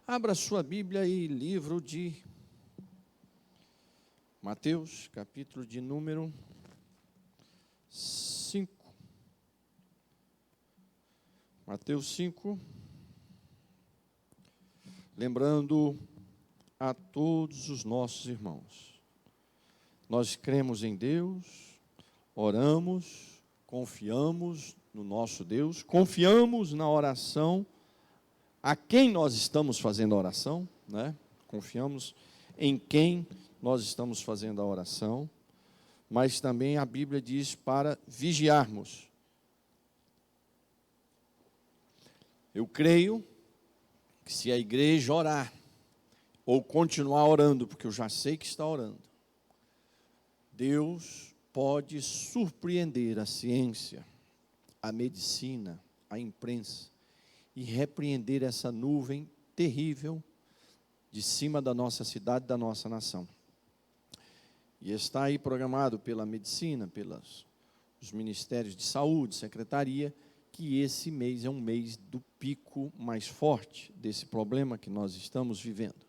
Abra sua Bíblia aí, livro de Mateus, capítulo de número 5. Mateus 5. Lembrando a todos os nossos irmãos, nós cremos em Deus, oramos, confiamos no nosso Deus, confiamos na oração a quem nós estamos fazendo a oração, né? Confiamos em quem nós estamos fazendo a oração, mas também a Bíblia diz para vigiarmos. Eu creio que se a igreja orar, ou continuar orando, porque eu já sei que está orando, Deus pode surpreender a ciência, a medicina, a imprensa, e repreender essa nuvem terrível de cima da nossa cidade, da nossa nação. E está aí programado pela medicina, pelos ministérios de saúde, secretaria, que esse mês é um mês do pico mais forte desse problema que nós estamos vivendo.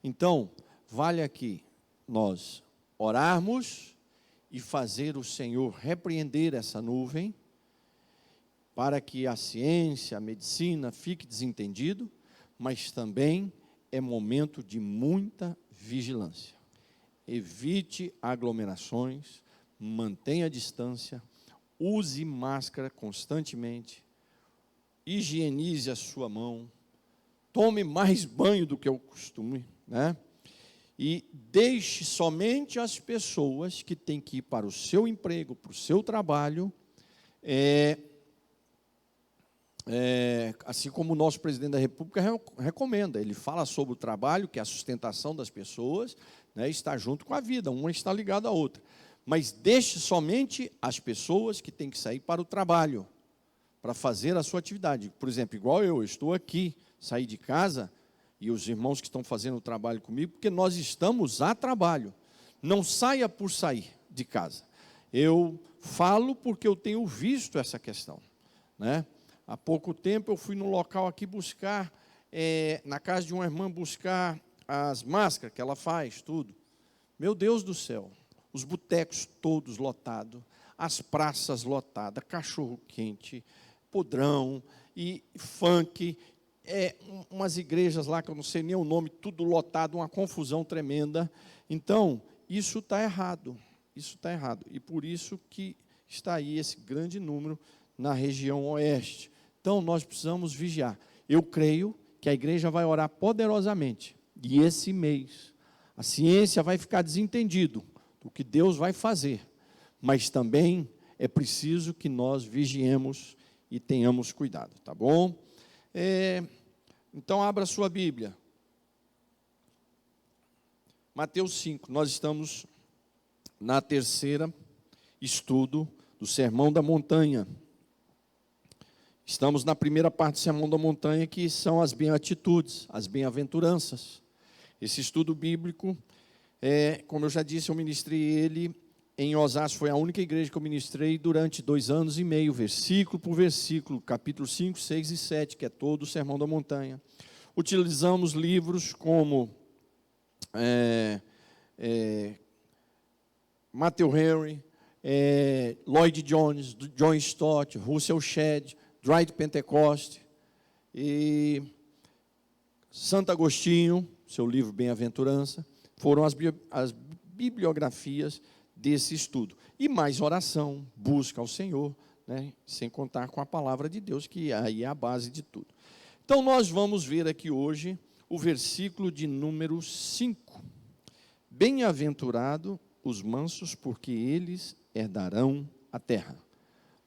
Então, vale aqui nós orarmos e fazer o Senhor repreender essa nuvem, para que a ciência, a medicina fique desentendido, mas também é momento de muita vigilância. Evite aglomerações, mantenha a distância, use máscara constantemente, higienize a sua mão, tome mais banho do que o costume, né? E deixe somente as pessoas que têm que ir para o seu emprego, para o seu trabalho, assim como o nosso presidente da República recomenda, ele fala sobre o trabalho, que é a sustentação das pessoas, né, está junto com a vida, uma está ligada à outra. Mas deixe somente as pessoas que têm que sair para o trabalho, para fazer a sua atividade. Por exemplo, igual eu estou aqui, saí de casa, e os irmãos que estão fazendo o trabalho comigo, porque nós estamos a trabalho. Não saia por sair de casa. Eu falo porque eu tenho visto essa questão, né? Há pouco tempo eu fui no local aqui buscar, na casa de uma irmã, buscar as máscaras que ela faz, tudo. Meu Deus do céu, os botecos todos lotados, as praças lotadas, cachorro-quente, podrão e funk, umas igrejas lá que eu não sei nem o nome, tudo lotado, uma confusão tremenda. Então, isso está errado, isso está errado. E por isso que está aí esse grande número na região oeste. Então, nós precisamos vigiar. Eu creio que a igreja vai orar poderosamente. E esse mês, a ciência vai ficar desentendido do que Deus vai fazer. Mas também é preciso que nós vigiemos e tenhamos cuidado, tá bom? Então, abra sua Bíblia. Mateus 5, nós estamos na terceira estudo do Sermão da Montanha. Estamos na primeira parte do Sermão da Montanha, que são as beatitudes, as bem-aventuranças. Esse estudo bíblico, como eu já disse, eu ministrei ele em Osasco, foi a única igreja que eu ministrei durante 2 anos e meio, versículo por versículo, capítulo 5, 6 e 7, que é todo o Sermão da Montanha. Utilizamos livros como Matthew Henry, Lloyd Jones, John Stott, Russell Shedd, Dwight Pentecoste e Santo Agostinho, seu livro Bem-aventurança, foram as bibliografias desse estudo. E mais oração, busca ao Senhor, né, sem contar com a palavra de Deus, que aí é a base de tudo. Então, nós vamos ver aqui hoje o versículo de número 5. Bem-aventurado os mansos, porque eles herdarão a terra.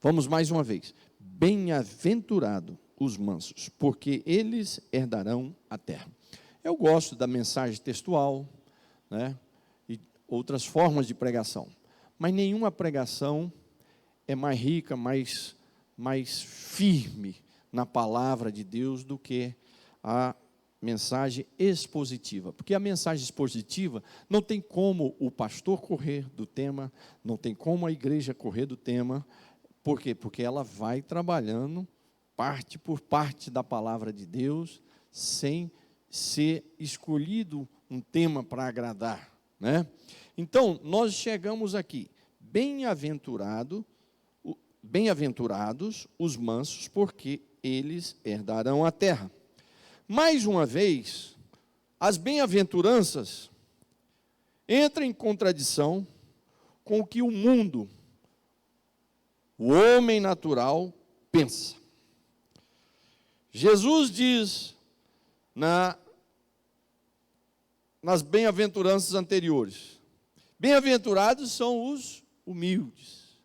Vamos mais uma vez. Bem-aventurado os mansos, porque eles herdarão a terra. Eu gosto da mensagem textual, né, e outras formas de pregação, mas nenhuma pregação é mais rica, mais firme na palavra de Deus do que a mensagem expositiva. Porque a mensagem expositiva não tem como o pastor correr do tema, não tem como a igreja correr do tema. Por quê? Porque ela vai trabalhando parte por parte da palavra de Deus, sem ser escolhido um tema para agradar, né? Então, nós chegamos aqui, bem-aventurados os mansos, porque eles herdarão a terra. Mais uma vez, as bem-aventuranças entram em contradição com o que o mundo, o homem natural, pensa. Jesus diz nas bem-aventuranças anteriores: bem-aventurados são os humildes.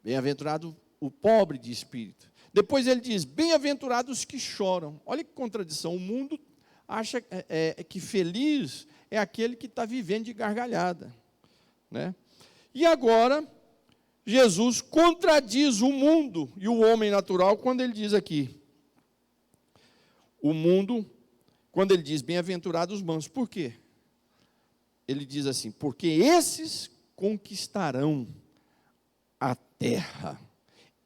Bem-aventurado o pobre de espírito. Depois ele diz: bem-aventurados os que choram. Olha que contradição. O mundo acha que feliz é aquele que está vivendo de gargalhada, né? E agora, Jesus contradiz o mundo e o homem natural quando ele diz aqui: o mundo, quando ele diz bem-aventurados os mansos. Por quê? Ele diz assim: porque esses conquistarão a terra.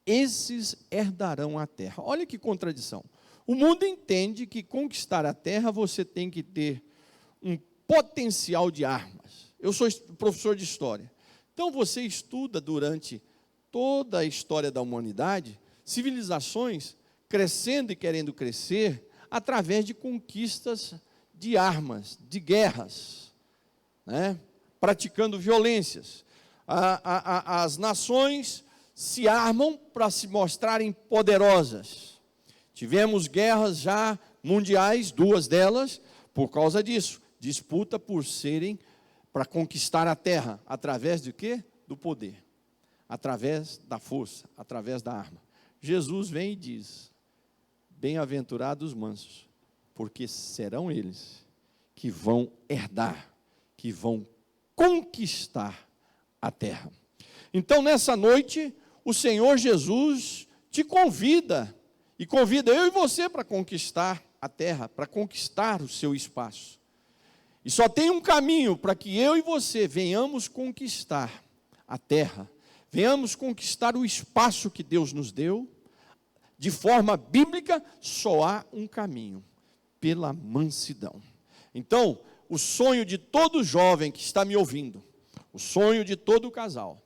Esses herdarão a terra. Olha que contradição. O mundo entende que conquistar a terra você tem que ter um potencial de armas. Eu sou professor de história. Então você estuda durante toda a história da humanidade civilizações crescendo e querendo crescer através de conquistas de armas, de guerras, né? Praticando violências. As nações se armam para se mostrarem poderosas. Tivemos guerras já mundiais, 2 delas, por causa disso. Disputa para conquistar a terra, através de quê? Do poder, através da força, através da arma. Jesus vem e diz: bem-aventurados os mansos, porque serão eles que vão herdar, que vão conquistar a terra. Então, nessa noite, o Senhor Jesus te convida, e convida eu e você para conquistar a terra, para conquistar o seu espaço. E só tem um caminho para que eu e você venhamos conquistar a terra, venhamos conquistar o espaço que Deus nos deu. De forma bíblica, só há um caminho: pela mansidão. Então, o sonho de todo jovem que está me ouvindo, o sonho de todo casal,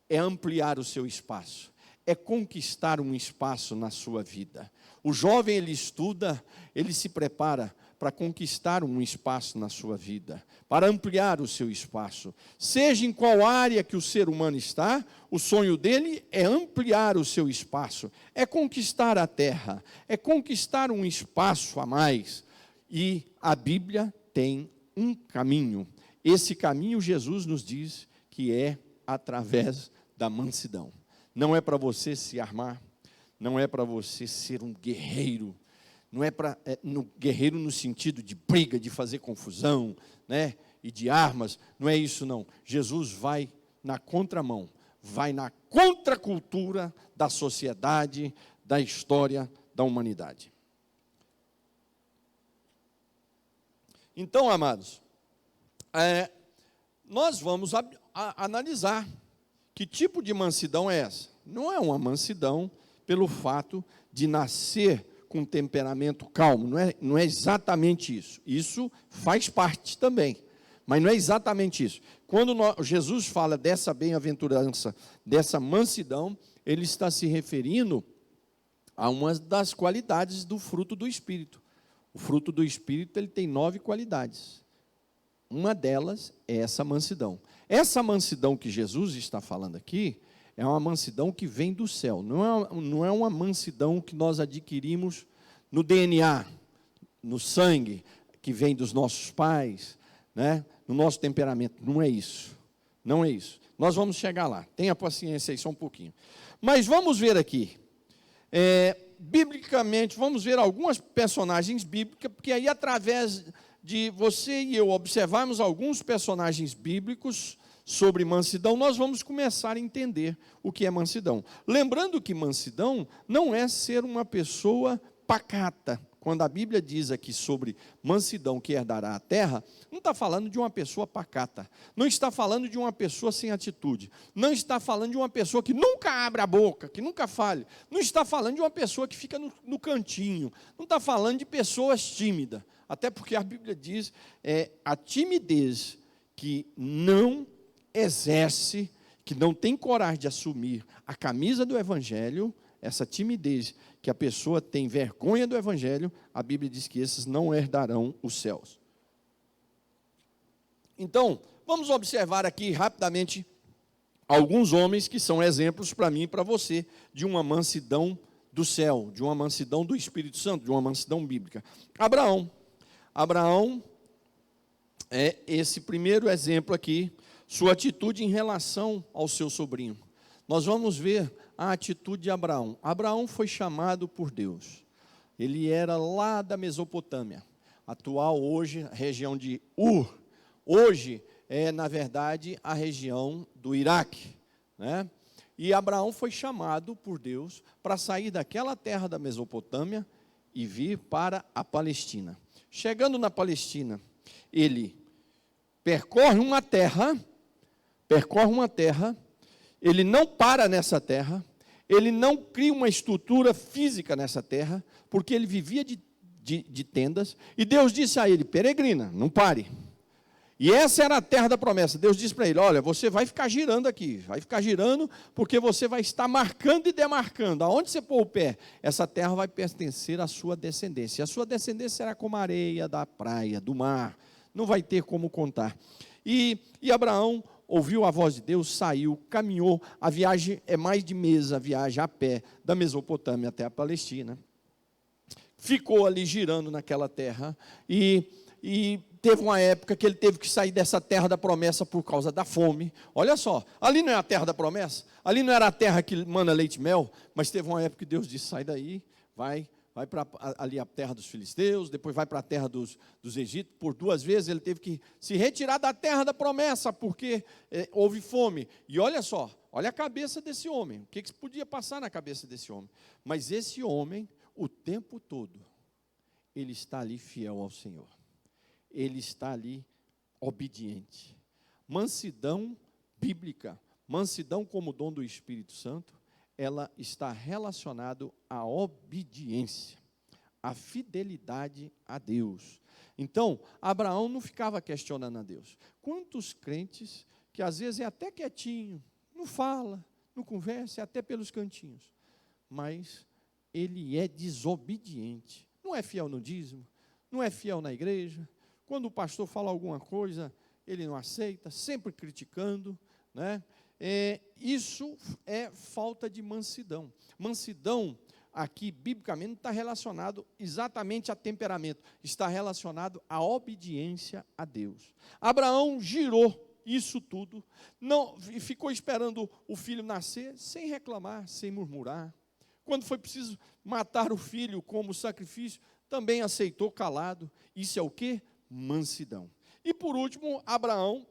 é ampliar o seu espaço, é conquistar um espaço na sua vida. O jovem, ele estuda, ele se prepara para conquistar um espaço na sua vida, para ampliar o seu espaço. Seja em qual área que o ser humano está, o sonho dele é ampliar o seu espaço, é conquistar a terra, é conquistar um espaço a mais. E a Bíblia tem um caminho. Esse caminho, Jesus nos diz que é através da mansidão. Não é para você se armar, não é para você ser um guerreiro, não é guerreiro no sentido de briga, de fazer confusão, né, e de armas, não é isso não. Jesus vai na contramão, vai na contracultura da sociedade, da história da humanidade. Então, amados, nós vamos analisar que tipo de mansidão é essa. Não é uma mansidão pelo fato de nascer com temperamento calmo, não é exatamente isso. Isso faz parte também, mas não é exatamente isso. Quando Jesus fala dessa bem-aventurança, dessa mansidão, ele está se referindo a uma das qualidades do fruto do Espírito. O fruto do Espírito, ele tem 9 qualidades. Uma delas é essa mansidão. Essa mansidão que Jesus está falando aqui é uma mansidão que vem do céu. Não é uma mansidão que nós adquirimos no DNA, no sangue, que vem dos nossos pais, né? No nosso temperamento. Não é isso. Não é isso. Nós vamos chegar lá. Tenha paciência aí só um pouquinho. Mas vamos ver aqui. Biblicamente, vamos ver algumas personagens bíblicas, porque aí através de você e eu observarmos alguns personagens bíblicos sobre mansidão, nós vamos começar a entender o que é mansidão. Lembrando que mansidão não é ser uma pessoa pacata, quando a Bíblia diz aqui sobre mansidão que herdará a terra, não está falando de uma pessoa pacata, não está falando de uma pessoa sem atitude, não está falando de uma pessoa que nunca abre a boca, que nunca fale, não está falando de uma pessoa que fica no cantinho, não está falando de pessoas tímidas, até porque a Bíblia diz a timidez que não exerce, que não tem coragem de assumir a camisa do Evangelho, essa timidez que a pessoa tem vergonha do Evangelho, a Bíblia diz que esses não herdarão os céus. Então, vamos observar aqui rapidamente alguns homens que são exemplos para mim e para você de uma mansidão do céu, de uma mansidão do Espírito Santo, de uma mansidão bíblica. Abraão é esse primeiro exemplo aqui, sua atitude em relação ao seu sobrinho. Nós vamos ver a atitude de Abraão. Abraão foi chamado por Deus. Ele era lá da Mesopotâmia, atual hoje região de Ur. Hoje é, na verdade, a região do Iraque, né? E Abraão foi chamado por Deus para sair daquela terra da Mesopotâmia e vir para a Palestina. Chegando na Palestina, ele percorre uma terra, ele não para nessa terra, ele não cria uma estrutura física nessa terra, porque ele vivia de tendas, e Deus disse a ele, peregrina, não pare. E essa era a terra da promessa. Deus disse para ele, olha, você vai ficar girando aqui, vai ficar girando, porque você vai estar marcando e demarcando. Aonde você pôr o pé, essa terra vai pertencer à sua descendência. E a sua descendência será como a areia da praia, do mar, não vai ter como contar. E Abraão ouviu a voz de Deus, saiu, caminhou, a viagem é mais de mês, a viagem a pé, da Mesopotâmia até a Palestina. Ficou ali girando naquela terra, e teve uma época que ele teve que sair dessa terra da promessa por causa da fome. Olha só, ali não é a terra da promessa, ali não era a terra que mana leite e mel, mas teve uma época que Deus disse, sai daí, vai para ali a terra dos filisteus, depois vai para a terra dos egípcios. Por 2 vezes ele teve que se retirar da terra da promessa, porque houve fome. E olha só, olha a cabeça desse homem, o que podia passar na cabeça desse homem. Mas esse homem, o tempo todo, ele está ali fiel ao Senhor. Ele está ali obediente. Mansidão bíblica, mansidão como dom do Espírito Santo, ela está relacionada à obediência, à fidelidade a Deus. Então, Abraão não ficava questionando a Deus. Quantos crentes que às vezes é até quietinho, não fala, não conversa, é até pelos cantinhos, mas ele é desobediente, não é fiel no dízimo, não é fiel na igreja, quando o pastor fala alguma coisa, ele não aceita, sempre criticando, né? Isso é falta de mansidão. Mansidão, aqui, biblicamente, não está relacionado exatamente a temperamento, está relacionado à obediência a Deus. Abraão girou isso tudo, e ficou esperando o filho nascer, sem reclamar, sem murmurar. Quando foi preciso matar o filho como sacrifício, também aceitou calado. Isso é o quê? Mansidão. E por último, Abraão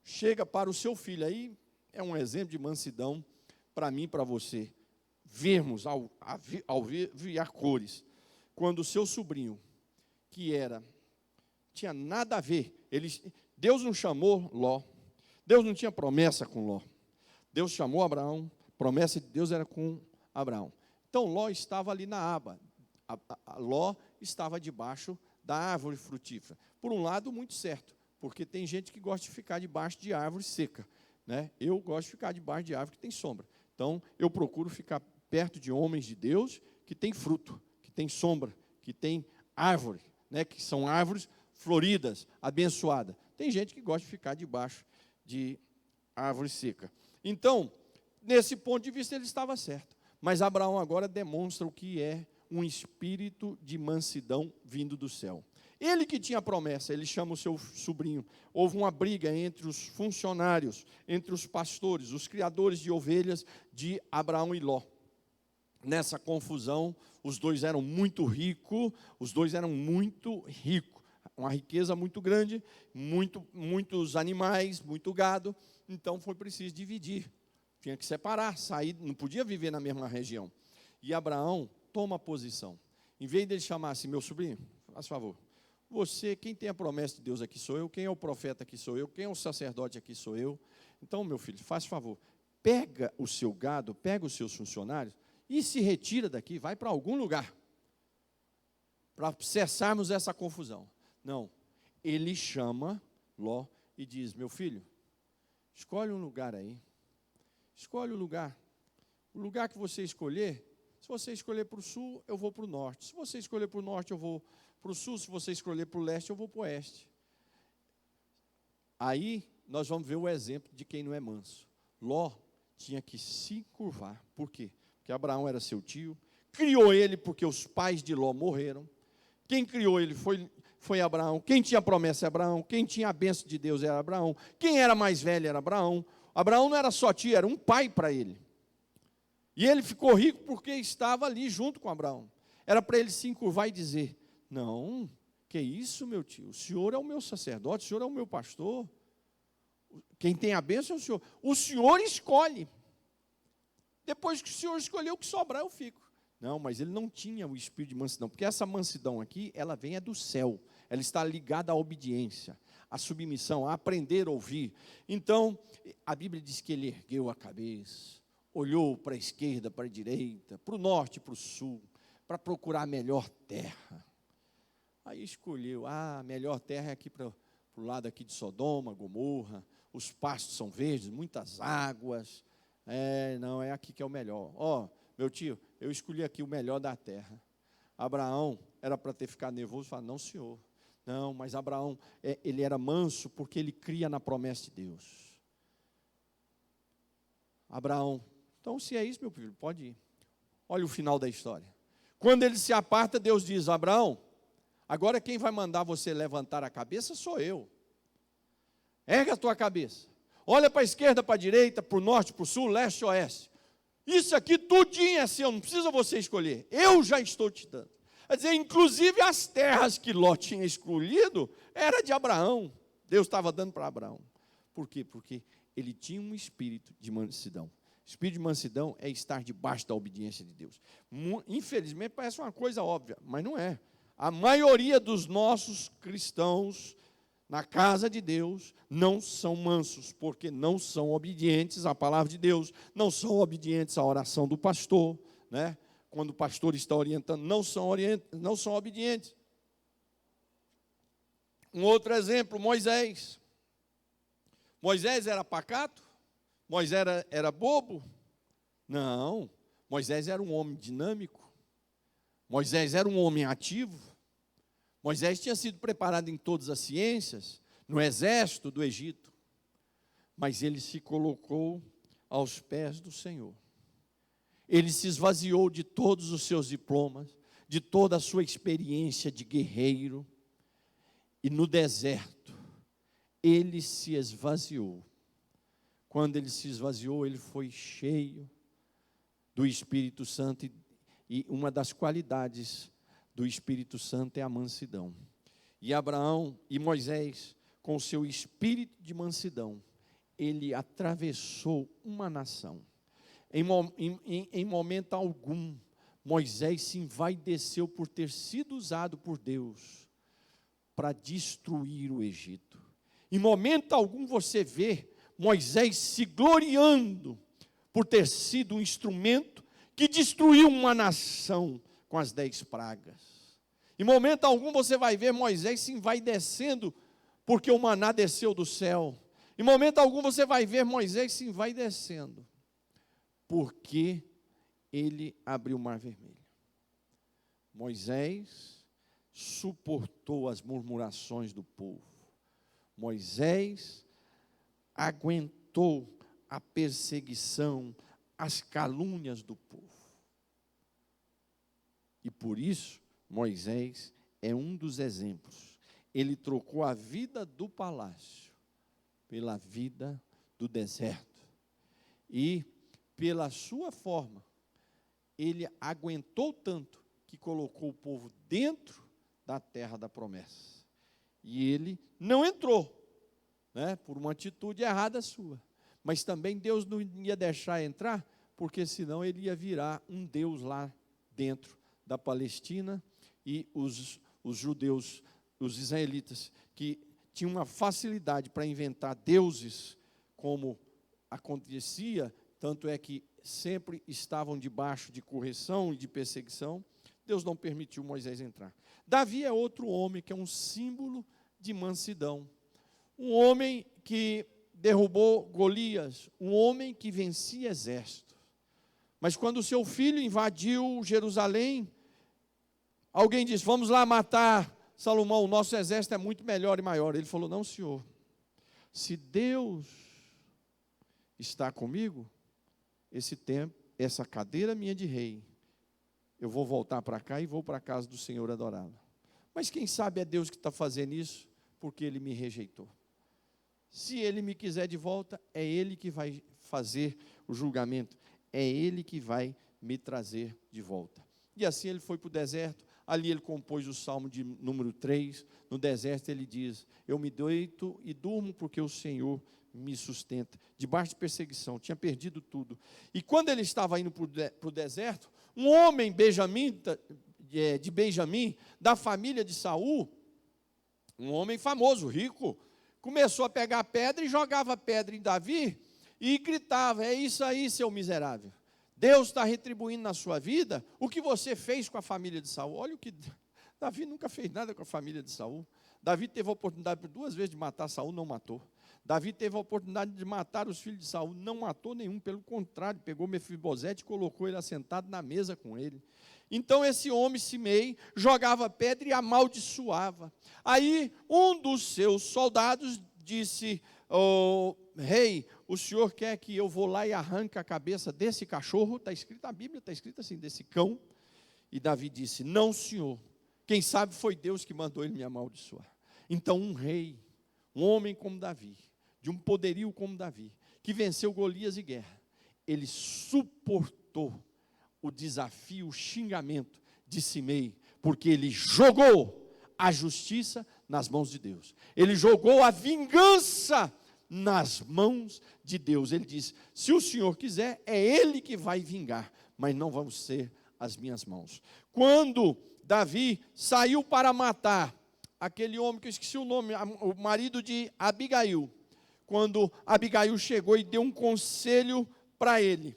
chega para o seu filho, aí é um exemplo de mansidão para mim e para você, vermos ao ver a cores, quando o seu sobrinho, que tinha nada a ver, Deus não chamou Ló, Deus não tinha promessa com Ló, Deus chamou Abraão, promessa de Deus era com Abraão. Então Ló estava ali na aba, Ló estava debaixo da árvore frutífera, por um lado muito certo, porque tem gente que gosta de ficar debaixo de árvore seca, né? Eu gosto de ficar debaixo de árvore que tem sombra. Então, eu procuro ficar perto de homens de Deus que tem fruto, que tem sombra, que tem árvore, né? Que são árvores floridas, abençoadas. Tem gente que gosta de ficar debaixo de árvore seca. Então, nesse ponto de vista, ele estava certo. Mas Abraão agora demonstra o que é um espírito de mansidão vindo do céu. Ele que tinha a promessa, ele chama o seu sobrinho. Houve uma briga entre os funcionários, entre os pastores, os criadores de ovelhas de Abraão e Ló. Nessa confusão, os dois eram muito ricos, uma riqueza muito grande, muitos animais, muito gado, então foi preciso dividir, tinha que separar, sair, não podia viver na mesma região. E Abraão toma posição. Em vez dele chamar assim, meu sobrinho, faz favor, você, quem tem a promessa de Deus aqui sou eu, quem é o profeta aqui sou eu, quem é o sacerdote aqui sou eu. Então, meu filho, faz favor, pega o seu gado, pega os seus funcionários e se retira daqui, vai para algum lugar, para cessarmos essa confusão. Não, ele chama Ló e diz, meu filho, escolhe um lugar aí, escolhe o lugar que você escolher. Se você escolher para o sul, eu vou para o norte. Se você escolher para o norte, eu vou para o sul. Se você escolher para o leste, eu vou para o oeste. Aí, nós vamos ver o exemplo de quem não é manso. Ló tinha que se curvar. Por quê? Porque Abraão era seu tio. Criou ele porque os pais de Ló morreram. Quem criou ele foi Abraão. Quem tinha a promessa é Abraão. Quem tinha a bênção de Deus era Abraão. Quem era mais velho era Abraão. Abraão não era só tio, era um pai para ele. E ele ficou rico porque estava ali junto com Abraão. Era para ele se encurvar e dizer, não, que isso, meu tio? O senhor é o meu sacerdote, o senhor é o meu pastor. Quem tem a bênção é o senhor. O senhor escolhe. Depois que o senhor escolheu, o que sobrar eu fico. Não, mas ele não tinha o espírito de mansidão, porque essa mansidão aqui, ela vem do céu. Ela está ligada à obediência, à submissão, a aprender a ouvir. Então, a Bíblia diz que ele ergueu a cabeça, olhou para a esquerda, para a direita, para o norte, para o sul, para procurar a melhor terra. Aí escolheu, a melhor terra é aqui para o lado aqui de Sodoma, Gomorra, os pastos são verdes, muitas águas. Não, é aqui que é o melhor. Meu tio, eu escolhi aqui o melhor da terra. Abraão era para ter ficado nervoso e falar, não, senhor. Não, mas Abraão, ele era manso porque ele cria na promessa de Deus. Abraão, então se é isso, meu filho, pode ir. Olha o final da história. Quando ele se aparta, Deus diz, Abraão, agora quem vai mandar você levantar a cabeça sou eu. Erga a tua cabeça. Olha para a esquerda, para a direita, para o norte, para o sul, leste, oeste. Isso aqui tudinho é seu, não precisa você escolher. Eu já estou te dando. Quer dizer, inclusive as terras que Ló tinha escolhido, era de Abraão. Deus estava dando para Abraão. Por quê? Porque ele tinha um espírito de mansidão. Espírito de mansidão é estar debaixo da obediência de Deus. Infelizmente parece uma coisa óbvia, mas não é. A maioria dos nossos cristãos na casa de Deus não são mansos, porque não são obedientes à palavra de Deus, não são obedientes à oração do pastor, né? Quando o pastor está orientando, não são obedientes. Um outro exemplo, Moisés. Moisés era pacato? Moisés era bobo? Não, Moisés era um homem dinâmico. Moisés era um homem ativo. Moisés tinha sido preparado em todas as ciências, no exército do Egito. Mas ele se colocou aos pés do Senhor. Ele se esvaziou de todos os seus diplomas, de toda a sua experiência de guerreiro. E no deserto, ele se esvaziou. Quando ele se esvaziou, ele foi cheio do Espírito Santo. E uma das qualidades do Espírito Santo é a mansidão. E Abraão e Moisés, com o seu espírito de mansidão, ele atravessou uma nação. Em momento algum, Moisés se envaideceu por ter sido usado por Deus para destruir o Egito. Em momento algum você vê Moisés se gloriando por ter sido um instrumento que destruiu uma nação com as 10 pragas. Em momento algum você vai ver Moisés se envaidecendo porque o maná desceu do céu. Em momento algum você vai ver Moisés se envaidecendo porque ele abriu o mar vermelho. Moisés suportou as murmurações do povo. Moisés aguentou a perseguição, as calúnias do povo. E por isso, Moisés é um dos exemplos. Ele trocou a vida do palácio pela vida do deserto. E, pela sua forma, ele aguentou tanto que colocou o povo dentro da terra da promessa. E ele não entrou, né, por uma atitude errada sua. Mas também Deus não ia deixar entrar, porque senão ele ia virar um Deus lá dentro da Palestina e os judeus, os israelitas, que tinham uma facilidade para inventar deuses, como acontecia, tanto é que sempre estavam debaixo de correção e de perseguição, Deus não permitiu Moisés entrar. Davi é outro homem que é um símbolo de mansidão. Um homem que derrubou Golias, um homem que vencia exército. Mas quando seu filho invadiu Jerusalém, alguém disse: vamos lá matar Salomão, o nosso exército é muito melhor e maior. Ele falou: não, senhor, se Deus está comigo, esse tempo, essa cadeira minha de rei, eu vou voltar para cá e vou para a casa do Senhor adorá-lo. Mas quem sabe é Deus que está fazendo isso, porque Ele me rejeitou. Se Ele me quiser de volta, é Ele que vai fazer o julgamento, é Ele que vai me trazer de volta. E assim ele foi para o deserto, ali ele compôs o Salmo de número 3, no deserto ele diz: eu me deito e durmo porque o Senhor me sustenta, debaixo de perseguição, tinha perdido tudo. E quando ele estava indo para o deserto, um homem de Benjamim, da família de Saul, um homem famoso, rico, começou a pegar pedra e jogava pedra em Davi e gritava: é isso aí, seu miserável, Deus está retribuindo na sua vida o que você fez com a família de Saul. Olha o que Davi nunca fez nada com a família de Saul. Davi teve a oportunidade por 2 vezes de matar Saul, não matou. Davi teve a oportunidade de matar os filhos de Saul, não matou nenhum, pelo contrário, pegou Mefibosete e colocou ele assentado na mesa com ele. Então esse homem, Simei, jogava pedra e amaldiçoava. Aí um dos seus soldados disse: rei, o senhor quer que eu vou lá e arranque a cabeça desse cachorro? Está escrito na Bíblia, está escrito assim, desse cão. E Davi disse: não, senhor, quem sabe foi Deus que mandou ele me amaldiçoar. Então um rei, um homem como Davi, de um poderio como Davi, que venceu Golias e guerra, ele suportou o desafio, o xingamento de Simei, porque ele jogou a justiça nas mãos de Deus, ele jogou a vingança nas mãos de Deus. Ele diz: se o Senhor quiser, é Ele que vai vingar, mas não vão ser as minhas mãos. Quando Davi saiu para matar aquele homem, que eu esqueci o nome, o marido de Abigail, quando Abigail chegou e deu um conselho para ele,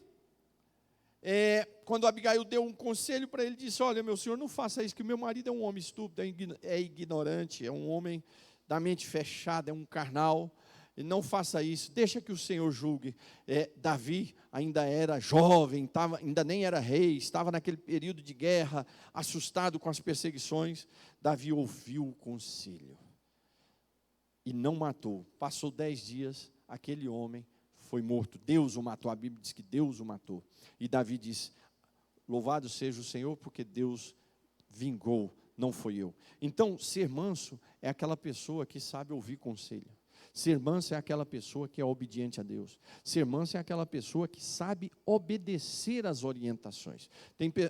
quando Abigail deu um conselho para ele, disse: olha, meu senhor, não faça isso, que meu marido é um homem estúpido, é ignorante, é um homem da mente fechada, é um carnal, e não faça isso, deixa que o Senhor julgue. Davi ainda era jovem, ainda nem era rei, estava naquele período de guerra, assustado com as perseguições. Davi ouviu o conselho e não matou. Passou 10 dias, aquele homem foi morto. Deus o matou, a Bíblia diz que Deus o matou. E Davi disse: louvado seja o Senhor, porque Deus vingou, não foi eu. Então, ser manso é aquela pessoa que sabe ouvir conselho. Ser manso é aquela pessoa que é obediente a Deus. Ser manso é aquela pessoa que sabe obedecer às orientações.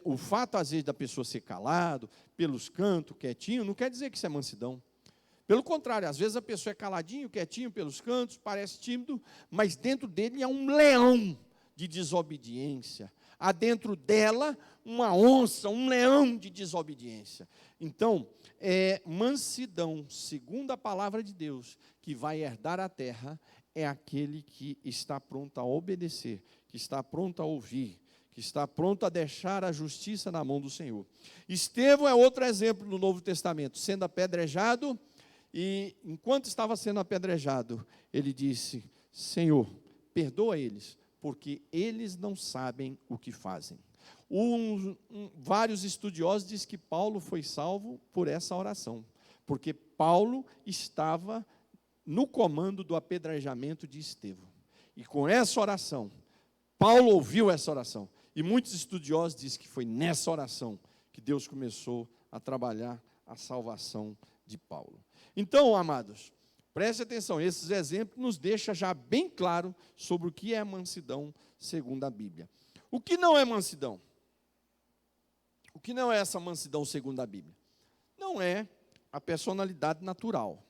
O fato, às vezes, da pessoa ser calado, pelos cantos, quietinho, não quer dizer que isso é mansidão. Pelo contrário, às vezes a pessoa é caladinho, quietinho, pelos cantos, parece tímido, mas dentro dele é um leão de desobediência. Há dentro dela uma onça, um leão de desobediência. Então, mansidão, segundo a palavra de Deus, que vai herdar a terra, é aquele que está pronto a obedecer, que está pronto a ouvir, que está pronto a deixar a justiça na mão do Senhor. Estevão é outro exemplo no Novo Testamento, sendo apedrejado, e enquanto estava sendo apedrejado, ele disse: Senhor, perdoa eles, porque eles não sabem o que fazem. Vários estudiosos dizem que Paulo foi salvo por essa oração, porque Paulo estava no comando do apedrejamento de Estevão. E com essa oração, Paulo ouviu essa oração, e muitos estudiosos dizem que foi nessa oração que Deus começou a trabalhar a salvação de Paulo. Então, amados, preste atenção, esses exemplos nos deixam já bem claro sobre o que é mansidão segundo a Bíblia. O que não é mansidão? O que não é essa mansidão segundo a Bíblia? Não é a personalidade natural.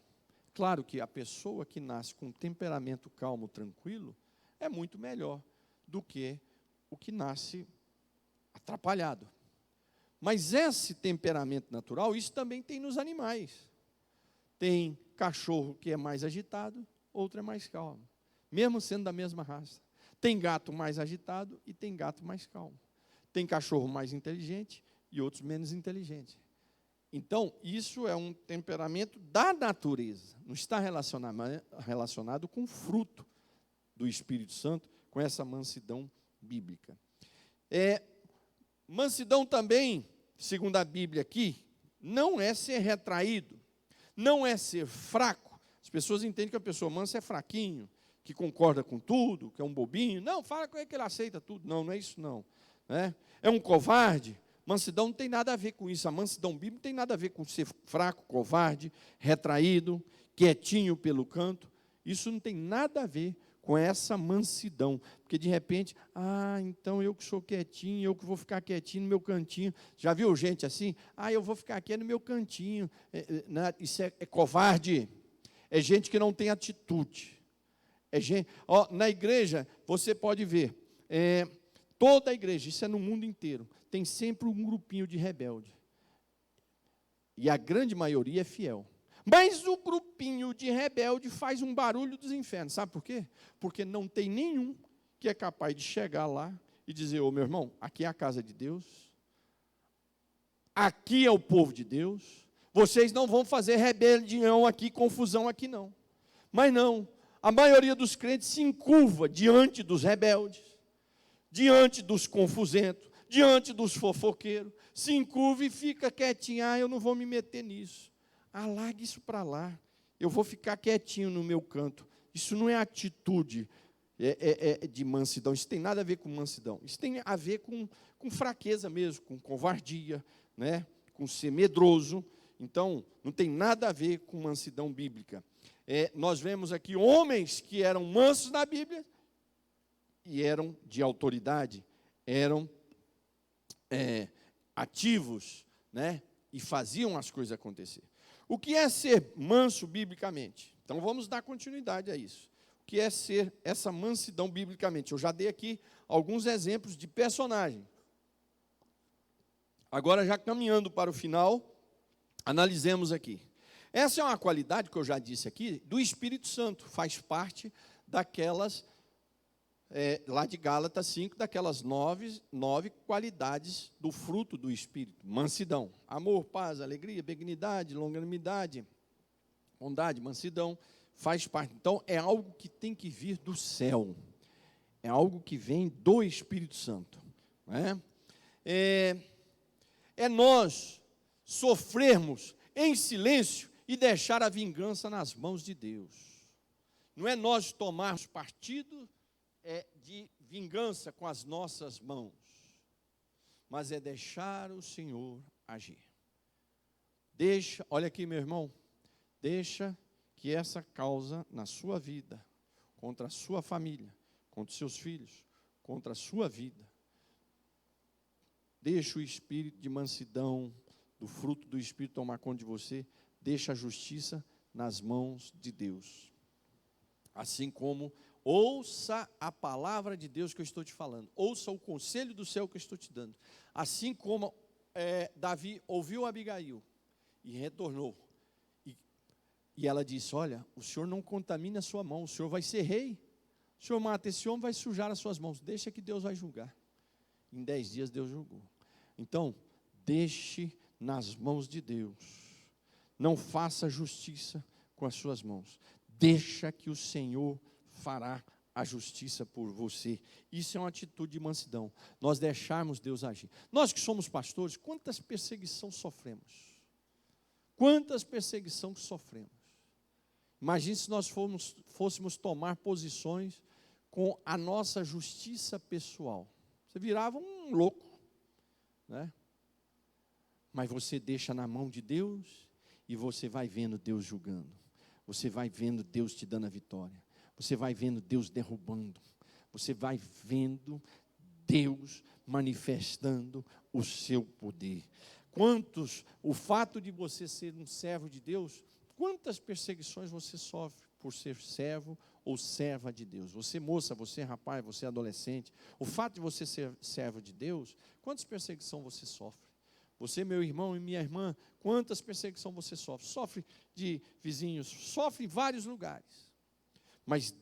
Claro que a pessoa que nasce com um temperamento calmo, tranquilo, é muito melhor do que o que nasce atrapalhado. Mas esse temperamento natural, isso também tem nos animais. Tem cachorro que é mais agitado, outro é mais calmo, mesmo sendo da mesma raça. Tem gato mais agitado e tem gato mais calmo. Tem cachorro mais inteligente e outros menos inteligentes. Então, isso é um temperamento da natureza, não está relacionado com o fruto do Espírito Santo, com essa mansidão bíblica. Mansidão também, segundo a Bíblia aqui, não é ser retraído, não é ser fraco. As pessoas entendem que a pessoa mansa é fraquinho, que concorda com tudo, que é um bobinho. Não, fala com ele que ele aceita tudo. Não, não é isso não. É um covarde. Mansidão não tem nada a ver com isso. A mansidão bíblica não tem nada a ver com ser fraco, covarde, retraído, quietinho pelo canto. Isso não tem nada a ver com essa mansidão. Porque de repente, então eu que sou quietinho, eu que vou ficar quietinho no meu cantinho. Já viu gente assim? Eu vou ficar aqui no meu cantinho. Isso é covarde. É gente que não tem atitude. Na igreja, você pode ver, toda a igreja, isso é no mundo inteiro, tem sempre um grupinho de rebelde. E a grande maioria é fiel. Mas o grupinho de rebelde faz um barulho dos infernos. Sabe por quê? Porque não tem nenhum que é capaz de chegar lá e dizer: ô meu irmão, aqui é a casa de Deus, aqui é o povo de Deus, vocês não vão fazer rebelião aqui, confusão aqui não. Mas não, a maioria dos crentes se encurva diante dos rebeldes, diante dos confusentos, diante dos fofoqueiros, se encurva e fica quietinho. Eu não vou me meter nisso. Largue isso para lá. Eu vou ficar quietinho no meu canto. Isso não é atitude de mansidão. Isso tem nada a ver com mansidão. Isso tem a ver com fraqueza mesmo, com covardia, com ser medroso. Então, não tem nada a ver com mansidão bíblica. Nós vemos aqui homens que eram mansos na Bíblia e eram de autoridade, eram ativos, e faziam as coisas acontecer. O que é ser manso biblicamente? Então vamos dar continuidade a isso. O que é ser essa mansidão biblicamente? Eu já dei aqui alguns exemplos de personagem. Agora, já caminhando para o final, analisemos aqui. Essa é uma qualidade que eu já disse aqui, do Espírito Santo, faz parte daquelas, lá de Gálatas 5, daquelas nove qualidades do fruto do Espírito. Mansidão, amor, paz, alegria, benignidade, longanimidade, bondade, mansidão, faz parte. Então, é algo que tem que vir do céu, é algo que vem do Espírito Santo. Nós sofrermos em silêncio e deixar a vingança nas mãos de Deus. Não é nós tomarmos partido de vingança com as nossas mãos, mas é deixar o Senhor agir. Olha aqui, meu irmão, deixa que essa causa na sua vida, contra a sua família, contra os seus filhos, contra a sua vida, deixa o espírito de mansidão, do fruto do Espírito tomar conta de você, deixa a justiça nas mãos de Deus. Assim como ouça a palavra de Deus que eu estou te falando, ouça o conselho do céu que eu estou te dando. Assim como Davi ouviu Abigail e retornou, e ela disse: olha, o Senhor não contamine a sua mão, o Senhor vai ser rei, o Senhor mata esse homem, vai sujar as suas mãos, deixa que Deus vai julgar. Em 10 dias Deus julgou. Então, deixe nas mãos de Deus, não faça justiça com as suas mãos, deixa que o Senhor fará a justiça por você. Isso é uma atitude de mansidão, nós deixarmos Deus agir. Nós que somos pastores, quantas perseguições sofremos? Quantas perseguições sofremos? Imagine se nós fôssemos tomar posições com a nossa justiça pessoal. Você virava um louco, Mas você deixa na mão de Deus e você vai vendo Deus julgando. Você vai vendo Deus te dando a vitória. Você vai vendo Deus derrubando. Você vai vendo Deus manifestando o seu poder. O fato de você ser um servo de Deus, quantas perseguições você sofre por ser servo ou serva de Deus? Você moça, você rapaz, você adolescente, o fato de você ser servo de Deus, quantas perseguições você sofre? Você, meu irmão e minha irmã, quantas perseguições você sofre? Sofre de vizinhos, sofre em vários lugares. Mas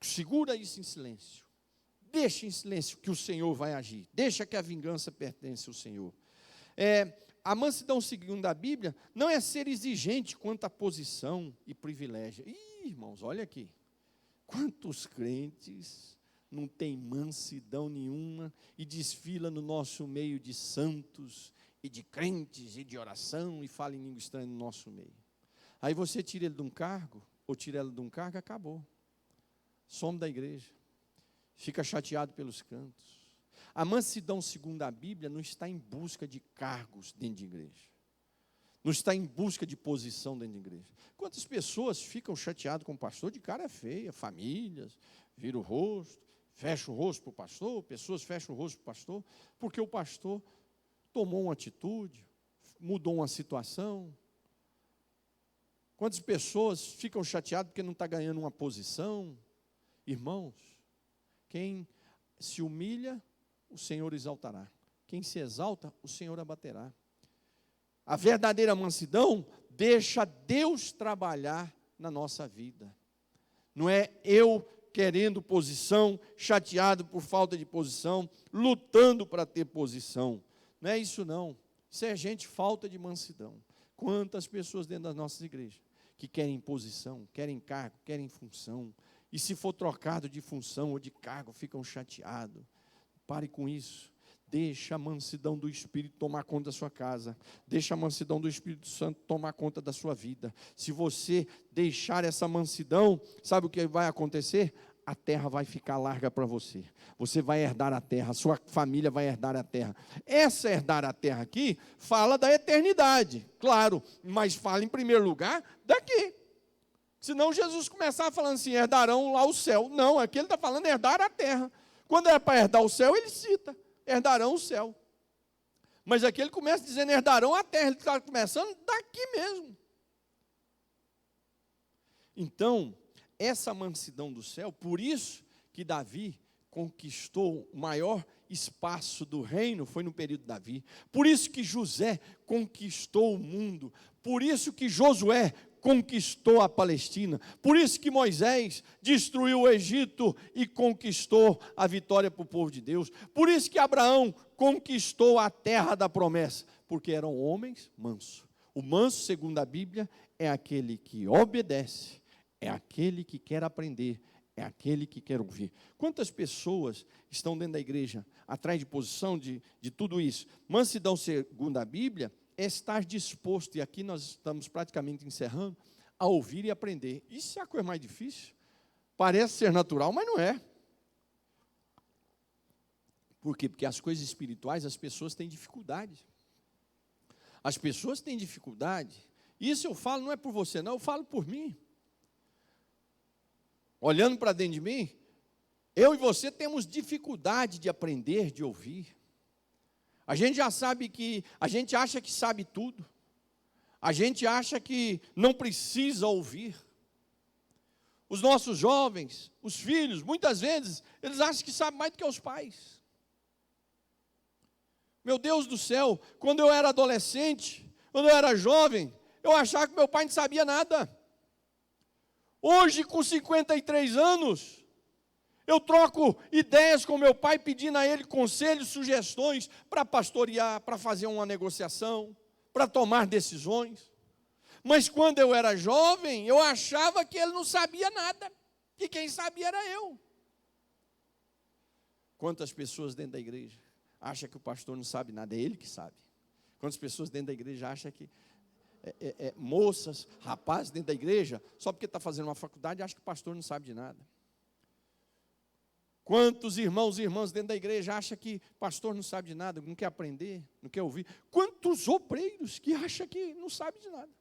segura isso em silêncio. Deixa em silêncio que o Senhor vai agir. Deixa que a vingança pertence ao Senhor. A mansidão, segundo a Bíblia, não é ser exigente quanto à posição e privilégio. Ih, irmãos, olha aqui. Quantos crentes não tem mansidão nenhuma e desfila no nosso meio de santos e de crentes e de oração e fala em língua estranha no nosso meio. Aí você tira ele de um cargo, ou tira ela de um cargo, acabou. Some da igreja. Fica chateado pelos cantos. A mansidão, segundo a Bíblia, não está em busca de cargos dentro de igreja. Não está em busca de posição dentro de igreja. Quantas pessoas ficam chateadas com o pastor de cara feia, famílias, viram o rosto, fecham o rosto para o pastor, pessoas fecham o rosto para o pastor, porque o pastor tomou uma atitude, mudou uma situação. Quantas pessoas ficam chateadas porque não está ganhando uma posição? Irmãos, quem se humilha, o Senhor exaltará. Quem se exalta, o Senhor abaterá. A verdadeira mansidão deixa Deus trabalhar na nossa vida. Não é eu querendo posição, chateado por falta de posição, lutando para ter posição. Não é isso não. Isso é gente falta de mansidão. Quantas pessoas dentro das nossas igrejas que querem posição, querem cargo, querem função, e se for trocado de função ou de cargo, ficam chateados. Pare com isso. Deixa a mansidão do Espírito tomar conta da sua casa. Deixa a mansidão do Espírito Santo tomar conta da sua vida. Se você deixar essa mansidão, sabe o que vai acontecer? A terra vai ficar larga para você. Você vai herdar a terra, a sua família vai herdar a terra. Essa herdar a terra aqui fala da eternidade, claro, mas fala em primeiro lugar daqui. Senão Jesus começar falando assim, herdarão lá o céu. Não, aqui ele está falando herdar a terra. Quando é para herdar o céu, ele cita, herdarão o céu. Mas aqui ele começa dizendo, herdarão a terra. Ele está começando daqui mesmo. Então, essa mansidão do céu, por isso que Davi conquistou o maior espaço do reino, foi no período de Davi. Por isso que José conquistou o mundo. Por isso que Josué conquistou a Palestina. Por isso que Moisés destruiu o Egito e conquistou a vitória para o povo de Deus. Por isso que Abraão conquistou a terra da promessa, porque eram homens mansos. O manso, segundo a Bíblia, é aquele que obedece, é aquele que quer aprender, é aquele que quer ouvir. Quantas pessoas estão dentro da igreja, atrás de posição de tudo isso? Mansidão, segundo a Bíblia, é estar disposto, e aqui nós estamos praticamente encerrando, a ouvir e aprender. Isso é a coisa mais difícil. Parece ser natural, mas não é. Por quê? Porque as coisas espirituais, as pessoas têm dificuldade. As pessoas têm dificuldade. Isso eu falo, não é por você, não, eu falo por mim. Olhando para dentro de mim, eu e você temos dificuldade de aprender, de ouvir. A gente já sabe a gente acha que sabe tudo. A gente acha que não precisa ouvir. Os nossos jovens, os filhos, muitas vezes, eles acham que sabem mais do que os pais. Meu Deus do céu, quando eu era adolescente, quando eu era jovem, eu achava que meu pai não sabia nada. Hoje, com 53 anos, eu troco ideias com meu pai, pedindo a ele conselhos, sugestões para pastorear, para fazer uma negociação, para tomar decisões. Mas quando eu era jovem, eu achava que ele não sabia nada, que quem sabia era eu. Quantas pessoas dentro da igreja acham que o pastor não sabe nada, é ele que sabe. Quantas pessoas dentro da igreja acham que moças, rapazes dentro da igreja, só porque está fazendo uma faculdade, acham que o pastor não sabe de nada. Quantos irmãos e irmãs dentro da igreja acham que pastor não sabe de nada, não quer aprender, não quer ouvir? Quantos obreiros que acham que não sabe de nada?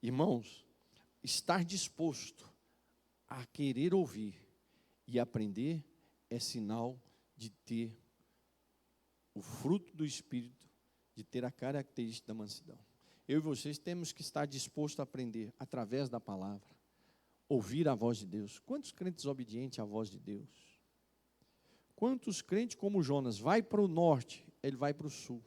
Irmãos, estar disposto a querer ouvir e aprender é sinal de ter o fruto do Espírito, de ter a característica da mansidão. Eu e vocês temos que estar dispostos a aprender através da palavra. Ouvir a voz de Deus. Quantos crentes obedientes à voz de Deus? Quantos crentes como Jonas vai para o norte, ele vai para o sul.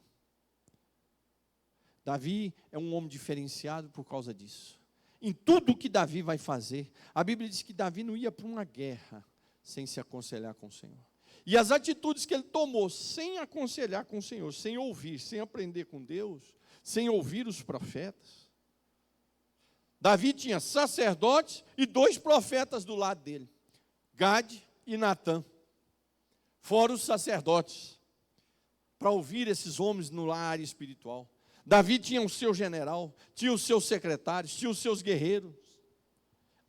Davi é um homem diferenciado por causa disso. Em tudo que Davi vai fazer, a Bíblia diz que Davi não ia para uma guerra sem se aconselhar com o Senhor. E as atitudes que ele tomou sem aconselhar com o Senhor, sem ouvir, sem aprender com Deus, sem ouvir os profetas. Davi tinha sacerdotes e 2 profetas do lado dele, Gade e Natã, fora os sacerdotes, para ouvir esses homens no área espiritual. Davi tinha o seu general, tinha os seus secretários, tinha os seus guerreiros,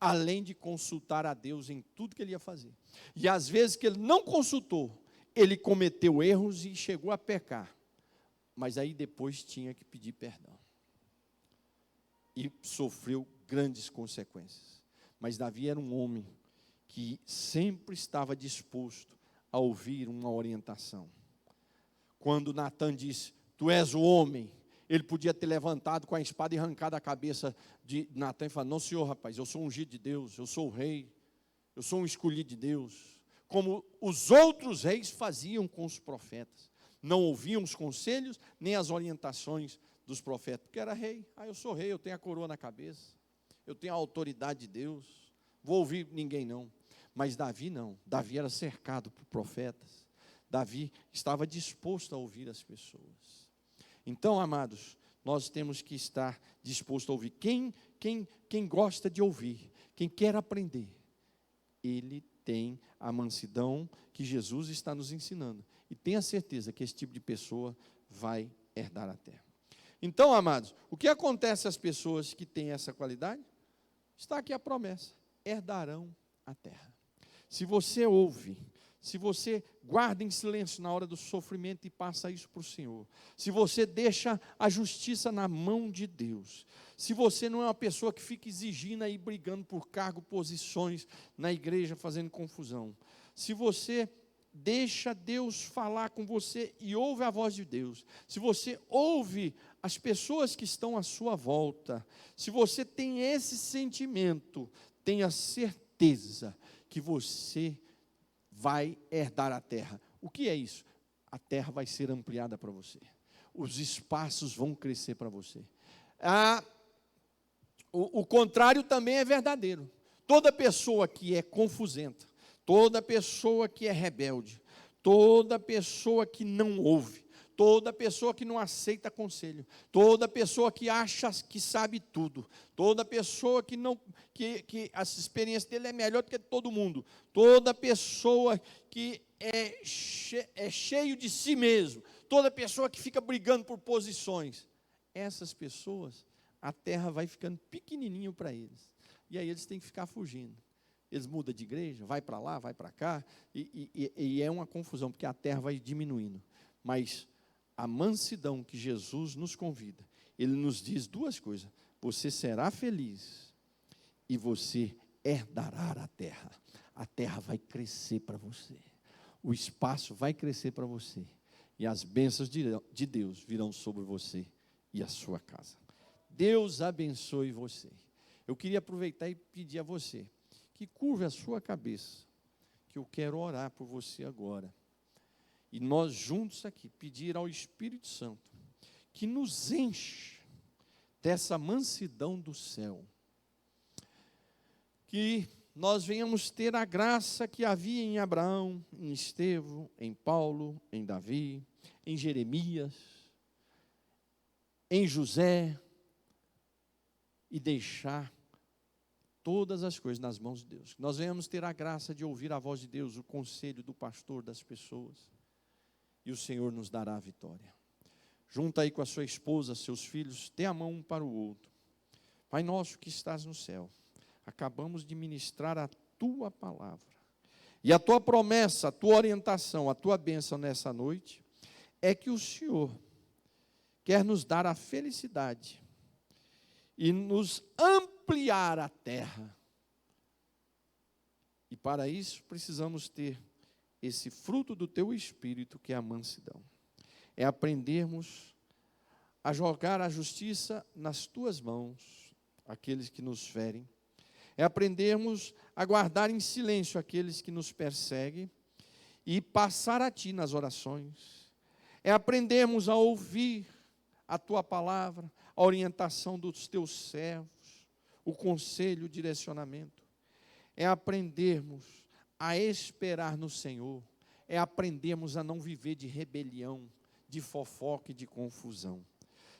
além de consultar a Deus em tudo que ele ia fazer. E às vezes que ele não consultou, ele cometeu erros e chegou a pecar. Mas aí depois tinha que pedir perdão. E sofreu grandes consequências. Mas Davi era um homem que sempre estava disposto a ouvir uma orientação. Quando Natã disse, tu és o homem, ele podia ter levantado com a espada e arrancado a cabeça de Natã e falar, não senhor rapaz, eu sou ungido de Deus, eu sou o rei, eu sou um escolhido de Deus. Como os outros reis faziam com os profetas. Não ouviam os conselhos, nem as orientações dos profetas. Porque era rei, eu sou rei, eu tenho a coroa na cabeça, eu tenho a autoridade de Deus, vou ouvir ninguém não. Mas Davi não, Davi era cercado por profetas. Davi estava disposto a ouvir as pessoas. Então, amados, nós temos que estar disposto a ouvir. Quem gosta de ouvir, quem quer aprender, ele tem a mansidão que Jesus está nos ensinando. E tenha certeza que esse tipo de pessoa vai herdar a terra. Então, amados, o que acontece às pessoas que têm essa qualidade? Está aqui a promessa: herdarão a terra. Se você ouve, se você guarda em silêncio na hora do sofrimento e passa isso para o Senhor, se você deixa a justiça na mão de Deus, se você não é uma pessoa que fica exigindo e brigando por cargo, posições na igreja, fazendo confusão, se você deixa Deus falar com você e ouve a voz de Deus, se você ouve as pessoas que estão à sua volta, se você tem esse sentimento, tenha certeza que você vai herdar a terra. O que é isso? A terra vai ser ampliada para você. Os espaços vão crescer para você. O contrário também é verdadeiro. Toda pessoa que é confusenta, toda pessoa que é rebelde, toda pessoa que não ouve, toda pessoa que não aceita conselho, toda pessoa que acha que sabe tudo, toda pessoa que a experiência dele é melhor do que todo mundo, toda pessoa que é cheio de si mesmo, toda pessoa que fica brigando por posições, essas pessoas, a terra vai ficando pequenininho para eles, e aí eles têm que ficar fugindo. Eles mudam de igreja, vai para lá, vai para cá, e é uma confusão, porque a terra vai diminuindo. Mas a mansidão que Jesus nos convida, Ele nos diz 2 coisas: você será feliz e você herdará a terra vai crescer para você, o espaço vai crescer para você, e as bênçãos de Deus virão sobre você e a sua casa. Deus abençoe você. Eu queria aproveitar e pedir a você, que curve a sua cabeça, que eu quero orar por você agora. E nós juntos aqui, pedir ao Espírito Santo, que nos enche dessa mansidão do céu. Que nós venhamos ter a graça que havia em Abraão, em Estevão, em Paulo, em Davi, em Jeremias, em José, e deixar todas as coisas nas mãos de Deus. Nós venhamos ter a graça de ouvir a voz de Deus, o conselho do pastor, das pessoas, e o Senhor nos dará a vitória. Junta aí com a sua esposa, seus filhos, dê a mão um para o outro. Pai nosso que estás no céu, acabamos de ministrar a tua palavra, e a tua promessa, a tua orientação, a tua bênção nessa noite, é que o Senhor quer nos dar a felicidade e nos ampliar a terra. E para isso precisamos ter esse fruto do teu Espírito, que é a mansidão. É aprendermos a jogar a justiça nas tuas mãos, aqueles que nos ferem. É aprendermos a guardar em silêncio aqueles que nos perseguem. e passar a Ti nas orações. É aprendermos a ouvir a Tua palavra, a orientação dos Teus servos, o conselho, o direcionamento. É aprendermos a esperar no Senhor. É aprendermos a não viver de rebelião, de fofoca e de confusão.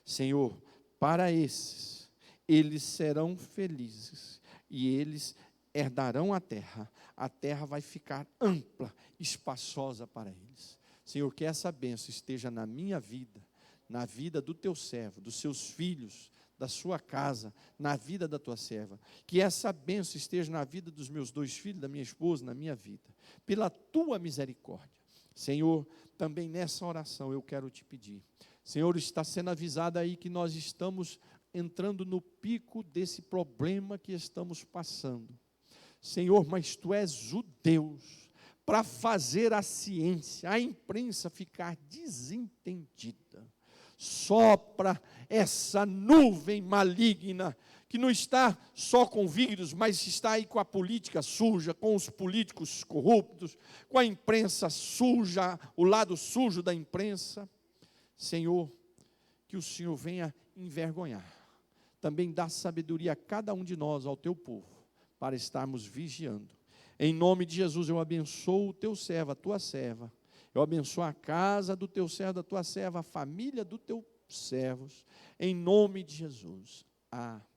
Senhor, para esses, eles serão felizes e eles herdarão a terra vai ficar ampla, espaçosa para eles. Senhor, que essa bênção esteja na minha vida, na vida do teu servo, dos seus filhos, da sua casa, na vida da tua serva. Que essa bênção esteja na vida dos meus 2 filhos, da minha esposa, na minha vida. Pela tua misericórdia. Senhor, também nessa oração eu quero te pedir. Senhor, está sendo avisado aí que nós estamos entrando no pico desse problema que estamos passando. Senhor, mas Tu és o Deus para fazer a ciência, a imprensa ficar desentendida. Sopra essa nuvem maligna, que não está só com vírus, mas está aí com a política suja, com os políticos corruptos, com a imprensa suja, o lado sujo da imprensa. Senhor, que o Senhor venha envergonhar. Também dá sabedoria a cada um de nós, ao Teu povo, para estarmos vigiando. Em nome de Jesus, eu abençoo o Teu servo, a Tua serva. Eu abençoo a casa do Teu servo, da Tua serva, a família dos Teus servos. Em nome de Jesus. Amém.